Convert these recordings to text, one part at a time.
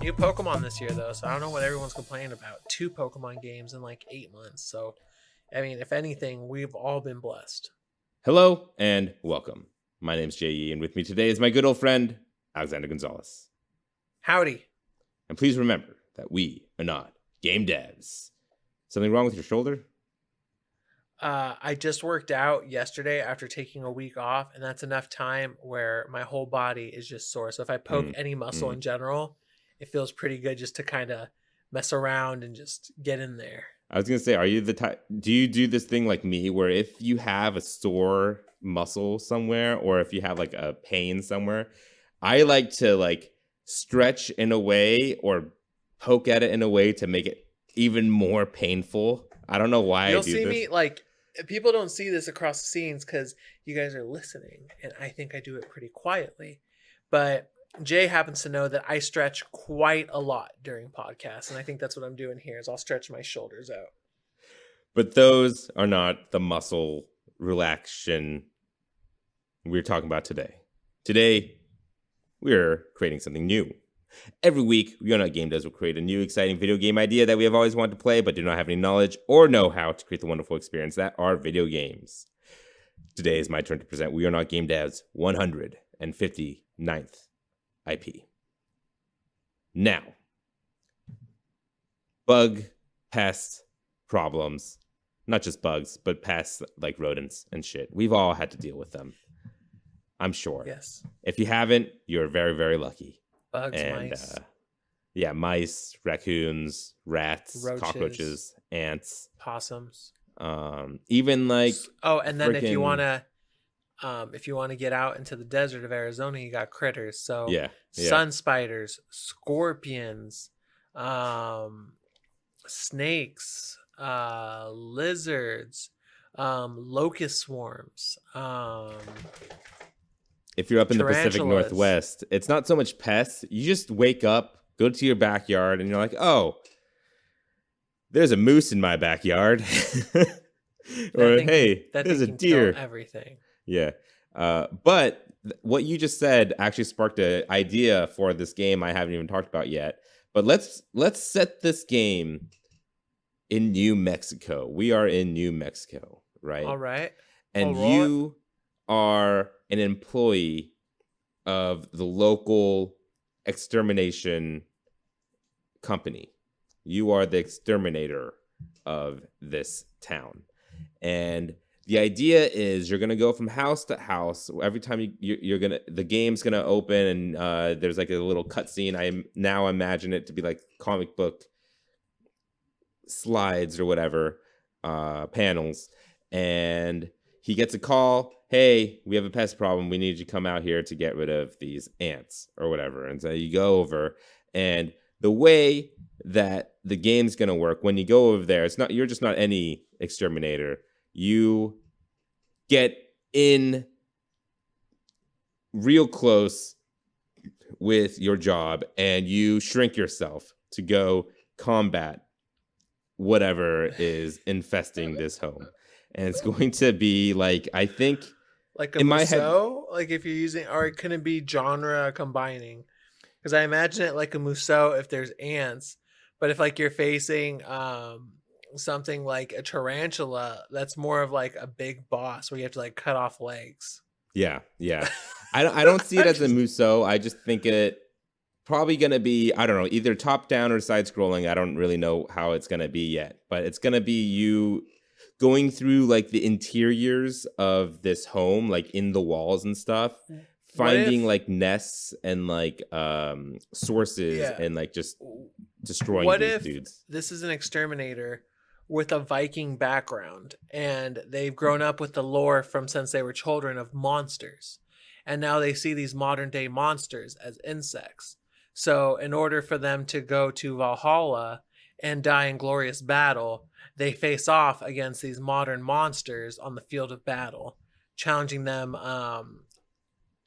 New Pokemon this year, though, so I don't know what everyone's complaining about. 2 Pokemon games in like 8 months. So, I mean, if anything, we've all been blessed. Hello and welcome. My name's J.E., and with me today is my good old friend, Alexander Gonzalez. Howdy. And please remember that we are not game devs. Something wrong with your shoulder? I just worked out yesterday after taking a week off, and that's enough time where my whole body is just sore. So if I poke any muscle in general, it feels pretty good just to kind of mess around and just get in there. I was going to say, are you the type, do you do this thing like me where if you have a sore muscle somewhere or if you have like a pain somewhere, I like to like stretch in a way or poke at it in a way to make it even more painful. I don't know why You'll I do see this. me like people don't see this across the scenes because you guys are listening, and I think I do it pretty quietly. But Jay happens to know that I stretch quite a lot during podcasts, and I think that's what I'm doing here. Is I'll stretch my shoulders out. But those are not the muscle relaxation we're talking about today. Today, we're creating something new. Every week, We Are Not Game Devs will create a new exciting video game idea that we have always wanted to play but do not have any knowledge or know-how to create the wonderful experience that are video games. Today is my turn to present We Are Not Game Devs' 159th IP. Now, bug, pests, problems, not just bugs, but pests like rodents and shit. We've all had to deal with them, I'm sure. Yes. If you haven't, you're very, very lucky. Bugs, mice. Mice, raccoons, rats, Roaches. cockroaches, ants, Possums. even like and then if you wanna get out into the desert of Arizona, you got critters. So sun spiders, scorpions, snakes, lizards, locust swarms. If you're up in the Pacific Northwest, it's not so much pests. You just wake up, go to your backyard, and you're like, oh, there's a moose in my backyard. Or, hey, there's a deer. Everything. Yeah. But what you just said actually sparked an idea for this game I haven't even talked about yet. But let's set this game in New Mexico. We are in New Mexico, right? All right. And you are an employee of the local extermination company. You are the exterminator of this town. And the idea is you're going to go from house to house. Every time the game's going to open and there's like a little cutscene. I now imagine it to be like comic book slides or whatever, panels. And he gets a call. Hey, we have a pest problem. We need you to come out here to get rid of these ants or whatever. And so you go over, and the way that the game's going to work when you go over there, you're just not any exterminator. You get in real close with your job and you shrink yourself to go combat whatever is infesting this home. And it's going to be like, I think, like a Musou, like if you're using, or it couldn't be genre combining, because I imagine it like a Musou if there's ants, but if like you're facing something like a tarantula, that's more of like a big boss where you have to like cut off legs. Yeah. I don't see it as a Musou. I just think it probably gonna be, I don't know, either top down or side scrolling. I don't really know how it's gonna be yet, but it's gonna be you going through like the interiors of this home, like in the walls and stuff, finding like nests and like sources and like just destroying these dudes. This is an exterminator with a Viking background, and they've grown up with the lore from since they were children of monsters, and now they see these modern day monsters as insects. So in order for them to go to Valhalla and die in glorious battle, they face off against these modern monsters on the field of battle, challenging them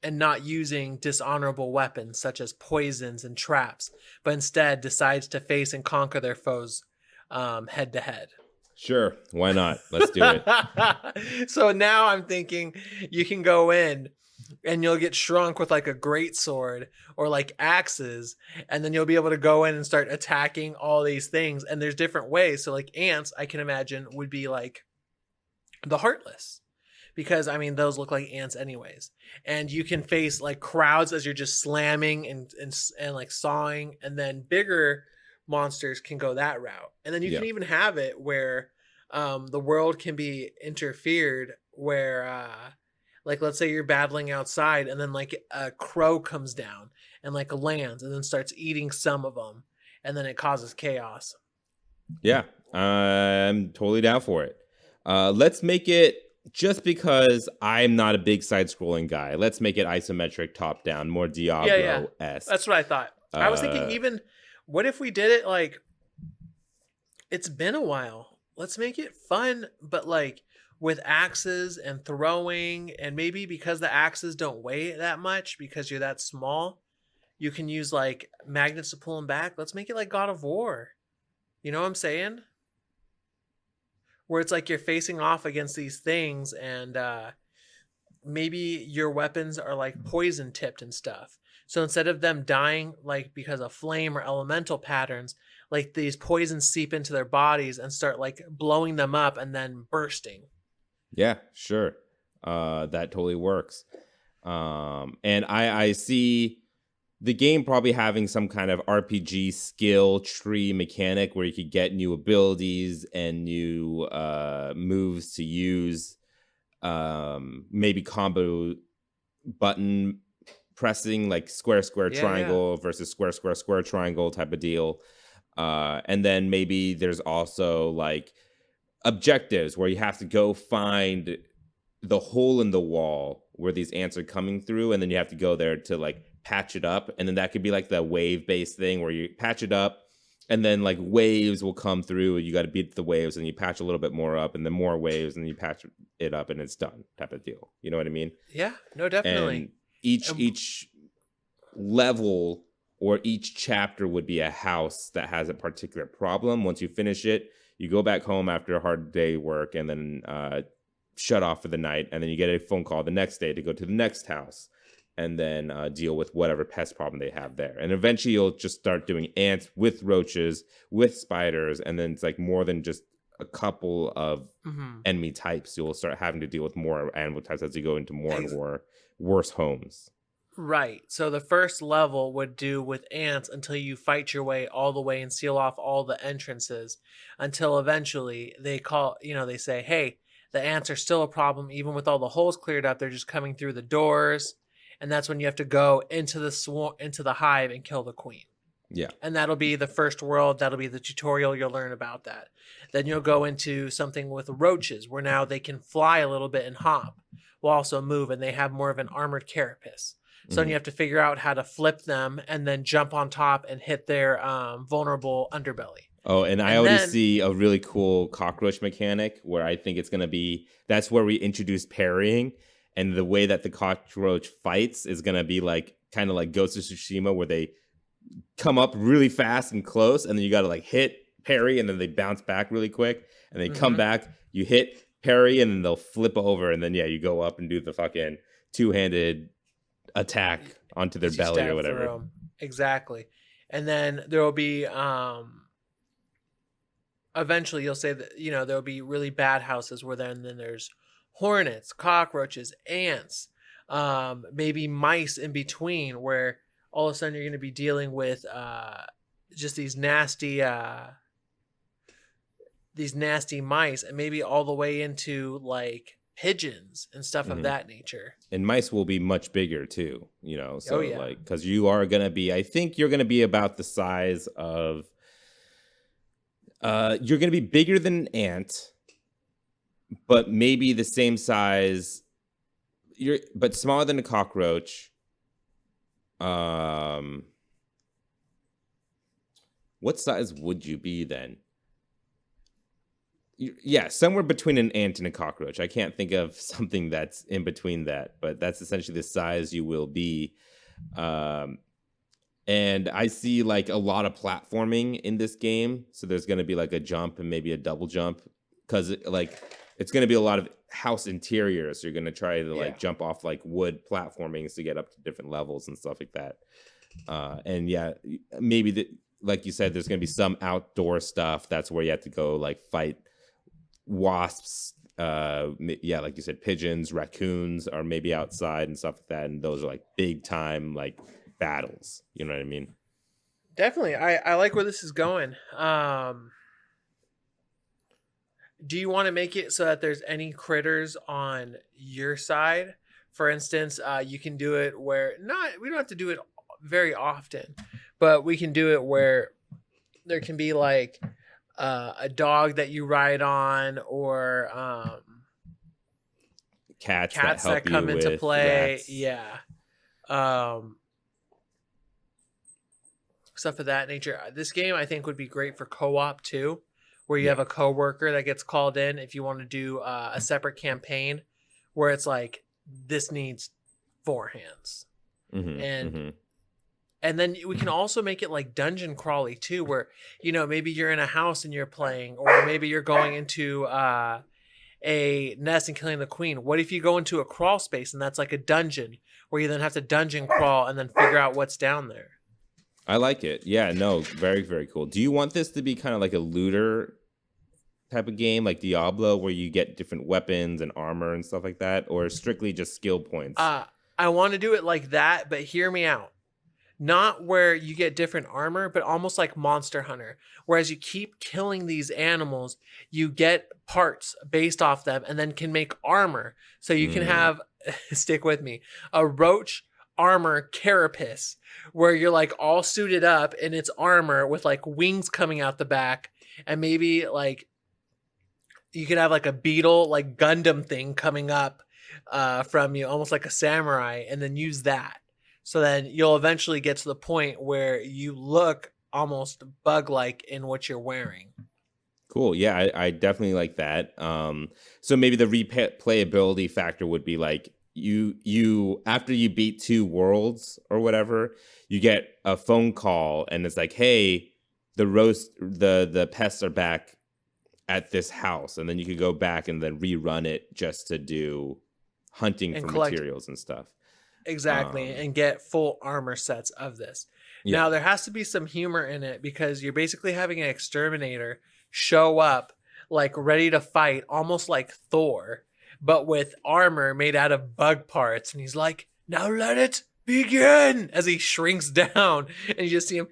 and not using dishonorable weapons such as poisons and traps, but instead decides to face and conquer their foes head to head. Sure, why not? Let's do it. So now I'm thinking you can go in and you'll get shrunk with like a great sword or like axes, and then you'll be able to go in and start attacking all these things. And there's different ways. So like ants, I can imagine would be like the heartless, because I mean those look like ants anyways. And you can face like crowds as you're just slamming and like sawing, and then bigger monsters can go that route. And then you Yeah. can even have it where the world can be interfered, where like let's say you're battling outside and then like a crow comes down and like lands and then starts eating some of them, and then it causes chaos. Yeah, I'm totally down for it. Let's make it, just because I'm not a big side-scrolling guy, let's make it isometric, top-down, more Yeah, Diablo-esque. that's what I thought. I was thinking, Uh, even what if we did it like, it's been a while, let's make it fun, but like with axes and throwing, and maybe because the axes don't weigh that much because you're that small, you can use like magnets to pull them back. Let's make it like God of War. You know what I'm saying? Where it's like you're facing off against these things, and maybe your weapons are like poison tipped and stuff. So instead of them dying like because of flame or elemental patterns, like these poisons seep into their bodies and start like blowing them up and then bursting. yeah, sure. That totally works. And I see the game probably having some kind of RPG skill tree mechanic where you could get new abilities and new moves to use. Maybe combo button pressing, like square square Yeah. triangle versus square square square triangle type of deal. And then maybe there's also like objectives where you have to go find the hole in the wall where these ants are coming through, and then you have to go there to like patch it up. And then that could be like the wave based thing where you patch it up, and then like waves will come through and you got to beat the waves, and you patch a little bit more up, and then more waves, and you patch it up, and it's done type of deal. You know what I mean? Yeah, no, definitely. And each Um, each level or each chapter would be a house that has a particular problem. Once you finish it, you go back home after a hard day work, and then shut off for the night, and then you get a phone call the next day to go to the next house, and then deal with whatever pest problem they have there. And eventually you'll just start doing ants with roaches, with spiders, and then it's like more than just a couple of mhm. enemy types. You'll start having to deal with more animal types as you go into more and Ex- more worse homes. Right. So the first level would do with ants until you fight your way all the way and seal off all the entrances, until eventually they call, they say, hey, the ants are still a problem. Even with all the holes cleared up, they're just coming through the doors. And that's when you have to go into into the hive and kill the queen. Yeah. And that'll be the first world. That'll be the tutorial. You'll learn about that. Then you'll go into something with roaches, where now they can fly a little bit and hop, will also move, and they have more of an armored carapace. So then you Mhm. have to figure out how to flip them and then jump on top and hit their vulnerable underbelly. Oh, and I And already then, see a really cool cockroach mechanic where I think it's going to be, that's where we introduce parrying. And the way that the cockroach fights is going to be like kind of like Ghost of Tsushima, where they come up really fast and close, and then you got to like hit parry, and then they bounce back really quick, and they come mhm, back, you hit parry, and then they'll flip over, and then yeah, you go up and do the fucking two-handed attack onto their as you belly or stab through whatever. them. Exactly. And then there will be eventually you'll say that there'll be really bad houses, where then there's hornets, cockroaches, ants, maybe mice in between, where all of a sudden you're going to be dealing with just these nasty mice, and maybe all the way into like pigeons and stuff of Mhm. that nature. And mice will be much bigger too, Oh so yeah. like, because you are going to be, I think you're going to be about the size of you're going to be bigger than an ant, but maybe the same size, but smaller than a cockroach. um what size would you be then? Yeah, somewhere between an ant and a cockroach. I can't think of something that's in between that, but that's essentially the size you will be. um And I see like a lot of platforming in this game. So there's going to be like a jump and maybe a double jump, because like it's going to be a lot of house interiors. You're gonna try to Yeah. like jump off like wood platformings to get up to different levels and stuff like that. And yeah, maybe like you said, there's gonna be some outdoor stuff. That's where you have to go like fight wasps. Yeah, like you said, pigeons, raccoons are maybe outside and stuff like that. And those are like big time like battles. You know what I mean? Definitely. I like where this is going. Do you want to make it so that there's any critters on your side? For instance, you can do it where not we don't have to do it very often, but we can do it where there can be like a dog that you ride on, or Cats that cats that help you come into with play. rats. Yeah. Um, Stuff of that nature. This game I think would be great for co-op too, where you have a coworker that gets called in if you want to do a separate campaign where it's like this needs 4 hands. And and then we can also make it like dungeon crawly too, where maybe you're in a house and you're playing, or maybe you're going into a nest and killing the queen. What if you go into a crawl space and that's like a dungeon where you then have to dungeon crawl and then figure out what's down there? I like it. Yeah, no, very, very cool. Do you want this to be kind of like a looter type of game, like Diablo, where you get different weapons and armor and stuff like that, or strictly just skill points? I want to do it like that, but hear me out. Not where you get different armor, but almost like Monster Hunter. Whereas you keep killing these animals, you get parts based off them and then can make armor. So you can have, stick with me, a roach armor carapace where you're like all suited up in its armor with like wings coming out the back, and maybe like you could have like a beetle like Gundam thing coming up from you, almost like a samurai, and then use that. So then you'll eventually get to the point where you look almost bug-like in what you're wearing. Cool. Yeah, I definitely like that. So maybe the replayability factor would be like you after you beat 2 worlds or whatever, you get a phone call and it's like, hey, the pests are back at this house, and then you could go back and then rerun it just to do hunting And for collect materials and stuff. exactly, and get full armor sets of this. Yeah. Now there has to be some humor in it because you're basically having an exterminator show up like ready to fight, almost like Thor, but with armor made out of bug parts, and he's like, "Now let it begin," as he shrinks down, and you just see him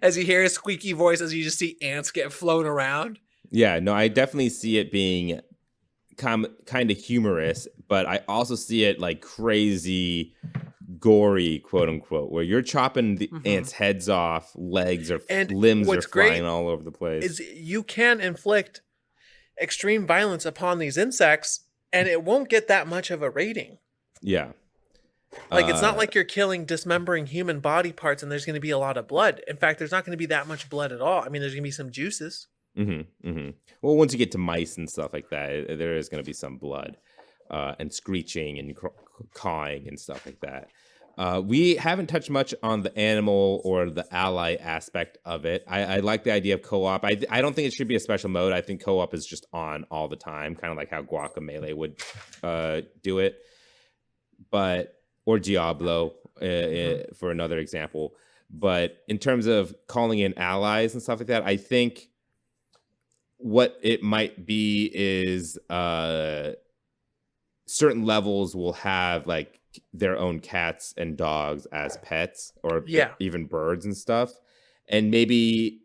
as you hear his squeaky voice, as you just see ants get flown around. Yeah, no, I definitely see it being kind of humorous, but I also see it like crazy gory, quote unquote, where you're chopping the ants' heads off, legs or And limbs are what's great flying all over the place. is you can inflict extreme violence upon these insects and it won't get that much of a rating. Yeah. Like it's not like you're killing dismembering human body parts and there's going to be a lot of blood. In fact, there's not going to be that much blood at all. I mean, there's going to be some juices. Well, once you get to mice and stuff like that, there is going to be some blood and screeching and cawing and stuff like that. We haven't touched much on the animal or the ally aspect of it. I like the idea of co-op. I don't think it should be a special mode. I think co-op is just on all the time, kind of like how Guacamelee would do it, or Diablo for another example. But in terms of calling in allies and stuff like that, I think what it might be is certain levels will have like their own cats and dogs as pets, or even birds and stuff. And maybe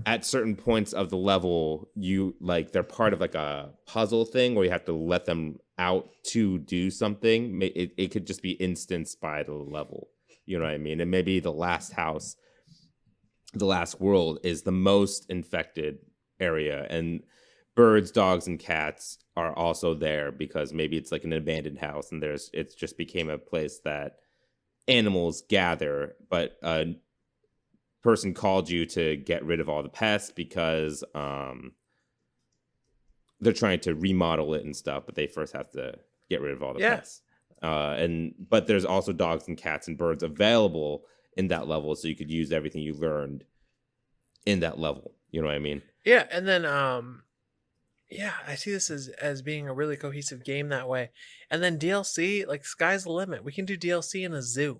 at certain points of the level, they're part of like a puzzle thing where you have to let them out to do something. It could just be instanced by the level. You know what I mean? And maybe the last house, the last world is the most infected area, and birds, dogs, and cats are also there because maybe it's like an abandoned house and it's just became a place that animals gather, but a person called you to get rid of all the pests because they're trying to remodel it and stuff, but they first have to get rid of all the pests. But there's also dogs and cats and birds available in that level, so you could use everything you learned in that level. You know what I mean? Yeah, and then Yeah, I see this as being a really cohesive game that way. And then DLC, like sky's the limit. We can do DLC in a zoo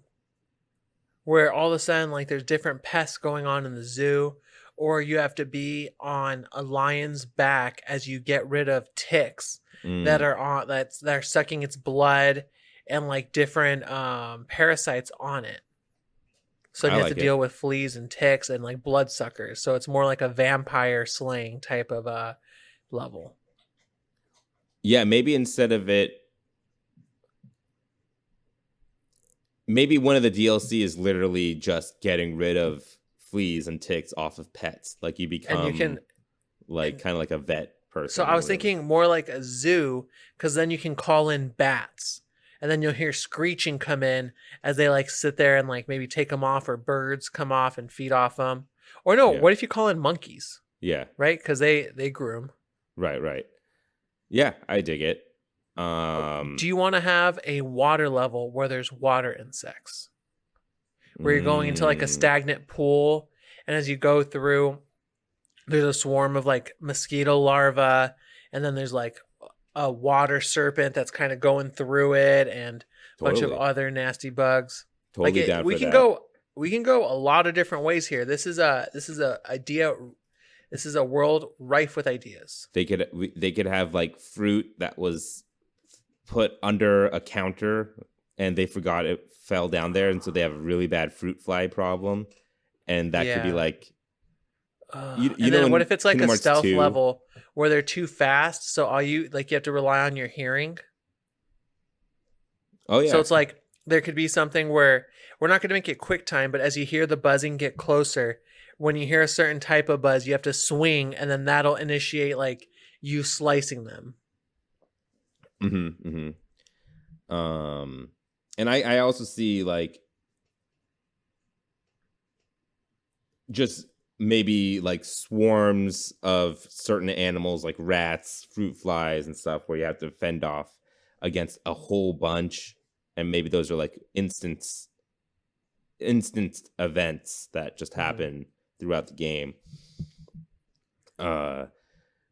where all of a sudden like there's different pests going on in the zoo, or you have to be on a lion's back as you get rid of ticks that Mm, are on that are sucking its blood and like different parasites on it. So I you have to like it. deal with fleas and ticks and like bloodsuckers. So it's more like a vampire slaying type of level. Yeah, maybe instead of it, maybe one of the DLC is literally just getting rid of fleas and ticks off of pets. Like you And you become can like and kind of like a vet so person I or was whatever. thinking more like a zoo because then you can call in bats and then you'll hear screeching come in as they like sit there and like maybe take them off, or birds come off and feed off them. Or no, Yeah. what if you call in monkeys, Yeah. right? Because they groom. Right, right. Yeah, I dig it. Do you want to have a water level where there's water insects, where you're going into like a mm, stagnant pool, and as you go through, there's a swarm of like mosquito larvae, and then there's like a water serpent that's kind of going through it, and a bunch of totally. other nasty bugs. Like Totally down we for can that. go a lot of different ways here. This is a idea. This is a world rife with ideas. They could have like fruit that was put under a counter and they forgot it fell down there, and so they have a really bad fruit fly problem. And that could be Yeah. like you And know then what in if it's like a Kingdom Hearts stealth 2. level where they're too fast? So all you like you have to rely on your hearing. Oh So yeah. it's like there could be something where we're not going to make it quick time, but as you hear the buzzing get closer, when you hear a certain type of buzz, you have to swing, and then that'll initiate like you slicing them. Mm-hmm, mm-hmm. And I also see like just maybe like swarms of certain animals like rats, fruit flies, and stuff where you have to fend off against a whole bunch, and maybe those are like instant events that just Hmm. happen throughout the game. Uh,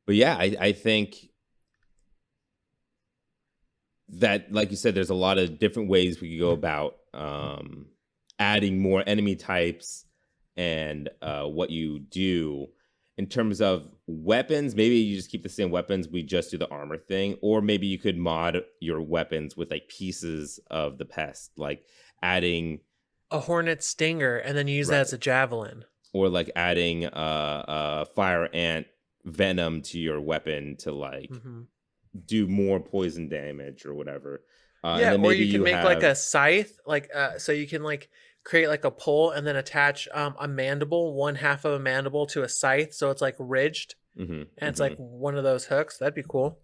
but yeah, I think that, like you said, there's a lot of different ways we could go about adding more enemy types and what you do in terms of weapons. Maybe you just keep the same weapons. We just do the armor thing, or maybe you could mod your weapons with like pieces of the pest, like adding A hornet stinger, and then you use that right, as a javelin. or like adding fire ant venom to your weapon to like Hmm. do more poison damage or whatever. And Yeah, then or maybe you can you make like have a scythe, like so you can like create like a pole and then attach a mandible, one half of a mandible to a scythe, so it's like ridged, mhm, and it's like mhm. one of those hooks. That'd be cool.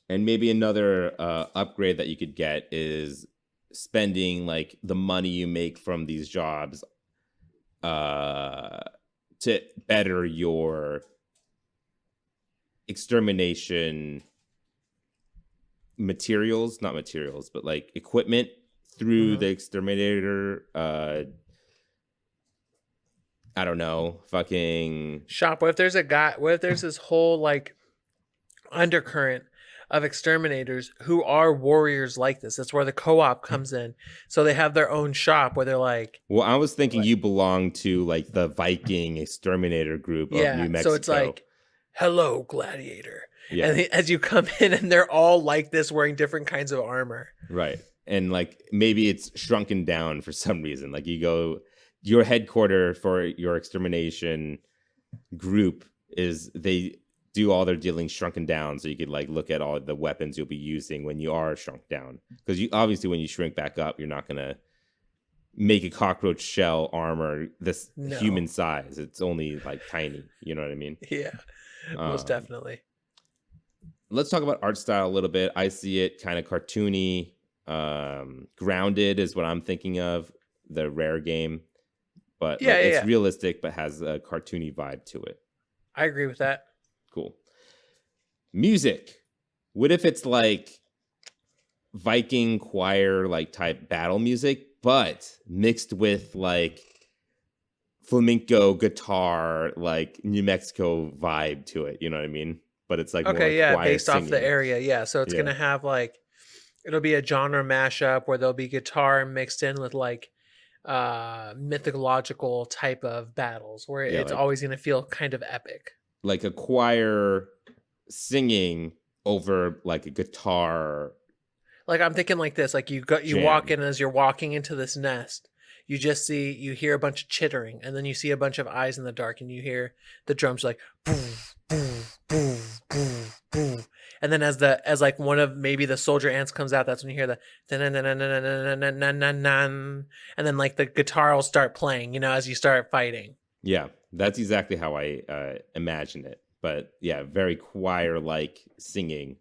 And maybe another upgrade that you could get is spending like the money you make from these jobs uh, to better your extermination materials, not materials, but like equipment through Hmm. the exterminator. I don't know, fucking Shop. What if there's a guy? What if there's this whole like undercurrent of exterminators who are warriors like this? That's where the co-op comes in. So they have their own shop where they're well, I was thinking like you belong to like the Viking Exterminator group of yeah. New So it's Mexico. like, hello, gladiator. Yeah, And as you come in, and they're all like this, wearing different kinds of armor. right. And like maybe it's shrunken down for some reason. Like you go, your headquarter for your extermination group is they do all their dealing shrunken down, so you could like look at all the weapons you'll be using when you are shrunk down. Because you obviously when you shrink back up, you're not gonna make a cockroach shell armor this No. human size. It's only like tiny. You know what I mean? Yeah, most Um, definitely. let's talk about art style a little bit. I see it kind of cartoony. Grounded is what I'm thinking of, the Rare game, but Yeah, like yeah, it's yeah. realistic but has a cartoony vibe to it. I agree with that. Cool. Music. What if it's like Viking choir like type battle music, but mixed with like flamenco guitar, like New Mexico vibe to it? You know what I mean? but it's like more Okay, yeah, quiet based off the singing. area, yeah. So it's Yeah. gonna have like it'll be a genre mashup where there'll be guitar mixed in with like mythological type of battles where Yeah, it's always gonna feel kind of epic. like a choir singing over like a guitar Like I'm thinking like this, like you walk jam. in as you're walking into this nest, you hear a bunch of chittering, and then you see a bunch of eyes in the dark, and you hear the drums like boom, boom, boom, boom, boom. And then as like one of maybe the soldier ants comes out, that's when you hear the and then like the guitar will start playing, as you start fighting. Yeah, that's exactly how I imagine it. But yeah, very choir like singing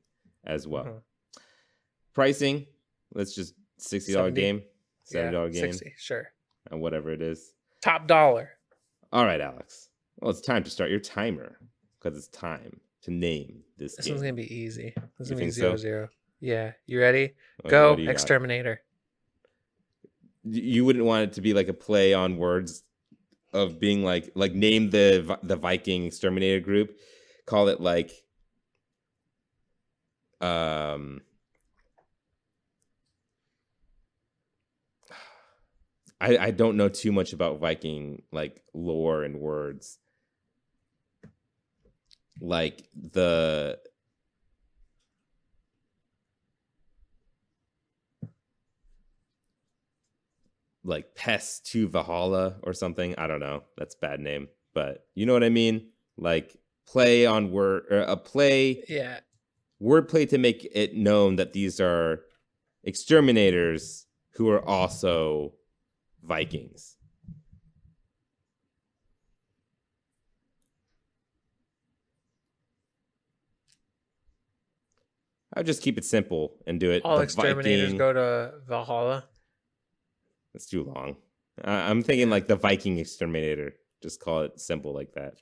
as well. Mhm. Pricing, let's just $60 70. game, $70 Yeah, game, 60, sure. and whatever it is. Top dollar. All right, Alex. Well, it's time to start your timer because it's time to name this This game. one's gonna be easy. This is You gonna be think so? 0-0. Yeah, you ready? Okay, Go, what do you got? Exterminator. You wouldn't want it to be like a play on words of being like name the Viking Exterminator group, call it like I don't know too much about Viking like lore and words. Like the like pests to Valhalla or something. I don't know. That's a bad name, but you know what I mean? Like play on word or a play Yeah. wordplay to make it known that these are exterminators who are also Vikings. I'll just keep it simple and do it. All The exterminators Viking. go to Valhalla. That's too long. I'm thinking like the Viking Exterminator. Just call it simple like that.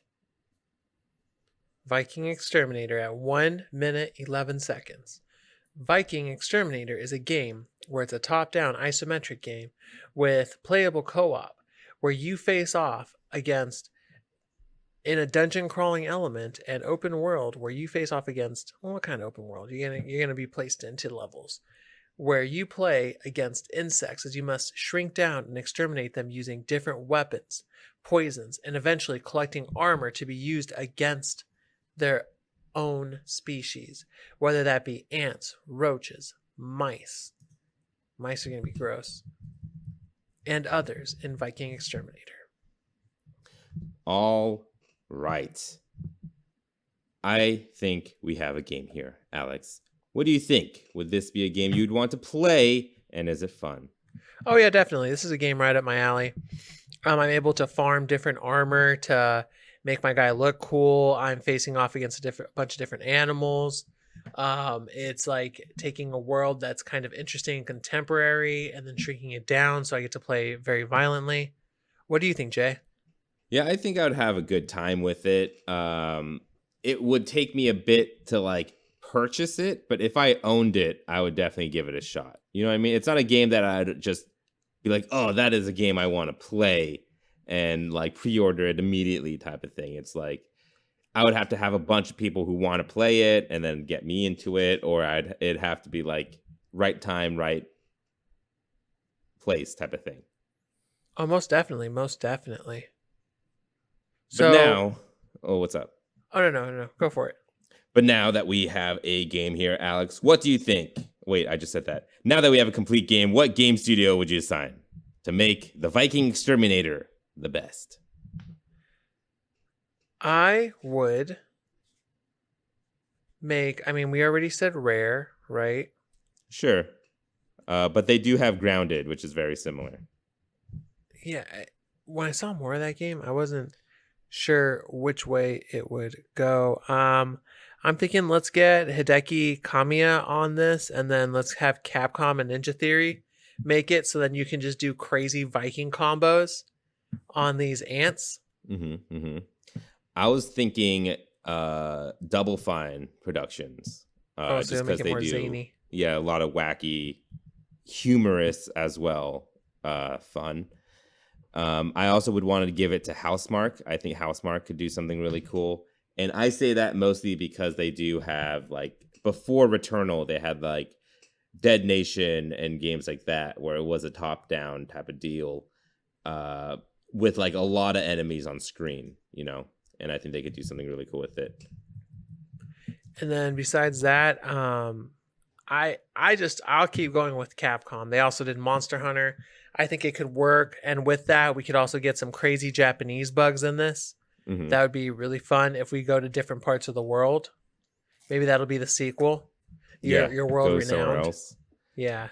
Viking Exterminator at 1 minute 11 seconds. Viking Exterminator is a game where it's a top-down isometric game with playable co-op where you face off against in a dungeon crawling element and open world where you face off against what kind of open world? You're gonna be placed into levels where you play against insects as you must shrink down and exterminate them using different weapons, poisons, and eventually collecting armor to be used against their own species, whether that be ants, roaches, mice. Mice are going to be gross. And others in Viking Exterminator. All right. I think we have a game here, Alex. What do you think? Would this be a game you'd want to play? And is it fun? Oh, yeah, definitely. This is a game right up my alley. I'm able to farm different armor to make my guy look cool. I'm facing off against a bunch of different animals. It's like taking a world that's kind of interesting and contemporary and then shrinking it down so I get to play very violently. What do you think, Jay? Yeah, I think I would have a good time with it. It would take me a bit to like purchase it, but if I owned it, I would definitely give it a shot. You know what I mean? It's not a game that I'd just be like, oh, that is a game I want to play and like pre-order it immediately type of thing. It's like I would have to have a bunch of people who want to play it and then get me into it, or it'd have to be like right time, right place type of thing. Oh, most definitely, most definitely. But now, oh, what's up? Oh, no, go for it. But now that we have a game here, Alex, what do you think? Wait, I just said that. Now that we have a complete game, what game studio would you assign to make the Viking Exterminator the best? I would make, we already said Rare, right? Sure. But they do have Grounded, which is very similar. Yeah, when I saw more of that game, I wasn't sure which way it would go. I'm thinking let's get Hideki Kamiya on this, and then let's have Capcom and Ninja Theory make it so then you can just do crazy Viking combos on these ants. I was thinking Double Fine Productions. So just make because it they more do, zany. yeah, a lot of wacky, humorous as well, fun. I also would want to give it to Housemark. I think Housemark could do something really cool. And I say that mostly because they do have, like, before Returnal, they had, like, Dead Nation and games like that, where it was a top-down type of deal with, like, a lot of enemies on screen, you know? And I think they could do something really cool with it. And then besides that, I'll keep going with Capcom. They also did Monster Hunter. I think it could work, and with that, we could also get some crazy Japanese bugs in this. Mm-hmm. That would be really fun if we go to different parts of the world. Maybe that'll be the sequel. Your world go renowned. somewhere else. Yeah.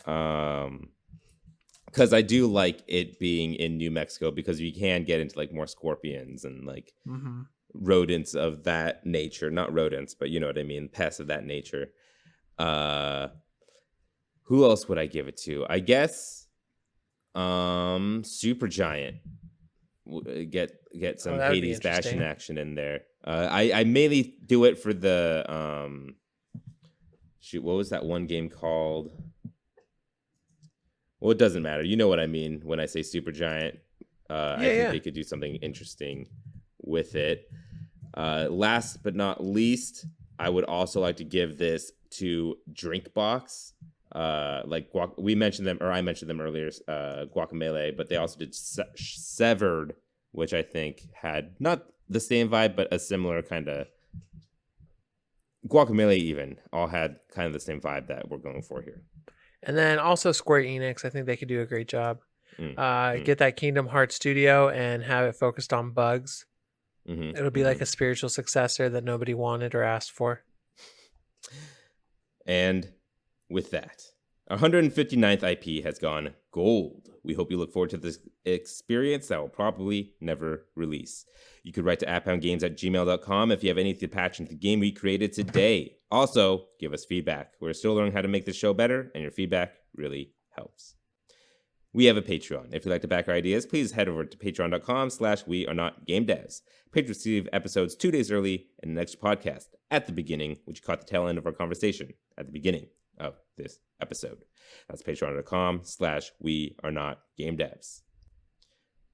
Because I do like it being in New Mexico, because you can get into, like, more scorpions and, like, rodents of that nature. Not rodents, but you know what I mean, pests of that nature. Who else would I give it to? I guess Supergiant. Get some Hades Bastion action in there. I mainly do it for the what was that one game called? Well, it doesn't matter. You know what I mean when I say Supergiant. I think they could do something interesting with it. Last but not least, I would also like to give this to Drinkbox. Like we mentioned them, or I mentioned them earlier, Guacamelee, but they also did Severed, which I think had not the same vibe, but a similar kind of. Guacamelee even all had kind of the same vibe that we're going for here. And then also Square Enix, I think they could do a great job. Get that Kingdom Hearts studio and have it focused on bugs. It'll be like a spiritual successor that nobody wanted or asked for. And with that, our 159th IP has gone gold. We hope you look forward to this experience that will probably never release. You could write to apphoundgames@gmail.com if you have anything to patch into the game we created today. Also, give us feedback. We're still learning how to make this show better, and your feedback really helps. We have a Patreon. If you'd like to back our ideas, please head over to patreon.com/wearenotgamedevs. Patrons receive episodes 2 days early and an extra podcast at the beginning, which caught the tail end of our conversation at the beginning of this episode. That's patreon.com/wearenotgamedevs.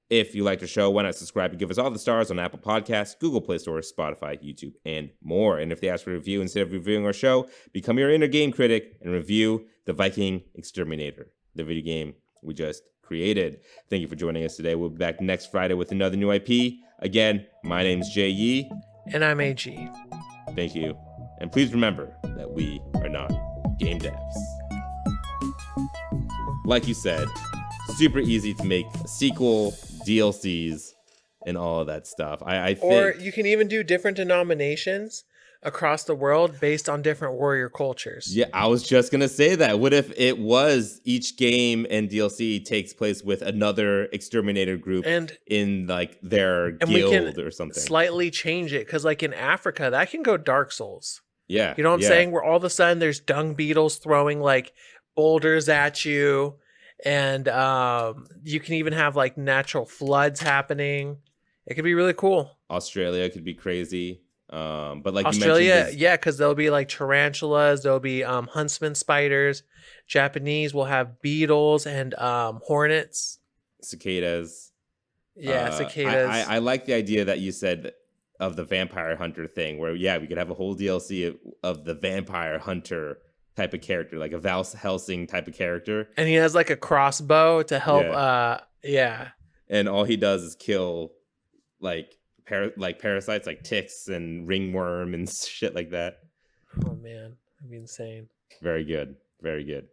If you liked our show, why not subscribe and give us all the stars on Apple Podcasts, Google Play Store, Spotify, YouTube, and more. And if they ask for a review instead of reviewing our show, become your inner game critic and review the Viking Exterminator, the video game we just created. Thank you for joining us today. We'll be back next Friday with another new IP. Again, my name's Jay Yee. And I'm AG. Thank you. And please remember that we are not game devs. Like you said, super easy to make a sequel, DLCs, and all of that stuff. I think... Or you can even do different denominations across the world based on different warrior cultures. Yeah, I was just going to say that. What if it was each game and DLC takes place with another exterminator group and in like their guild or something? Slightly change it, because like in Africa, that can go Dark Souls. Yeah. You know what I'm saying? Where all of a sudden there's dung beetles throwing like boulders at you. And you can even have like natural floods happening. It could be really cool. Australia could be crazy. But like Australia, yeah, because there'll be like tarantulas, there'll be huntsman spiders. Japanese will have beetles and hornets. Cicadas. Yeah, cicadas. I like the idea that you said of the vampire hunter thing, where we could have a whole DLC of the vampire hunter type of character, like a Val Helsing type of character, and he has like a crossbow to help. And all he does is kill like parasites, like ticks and ringworm and shit like that. Oh man, that'd be insane. Very good, very good.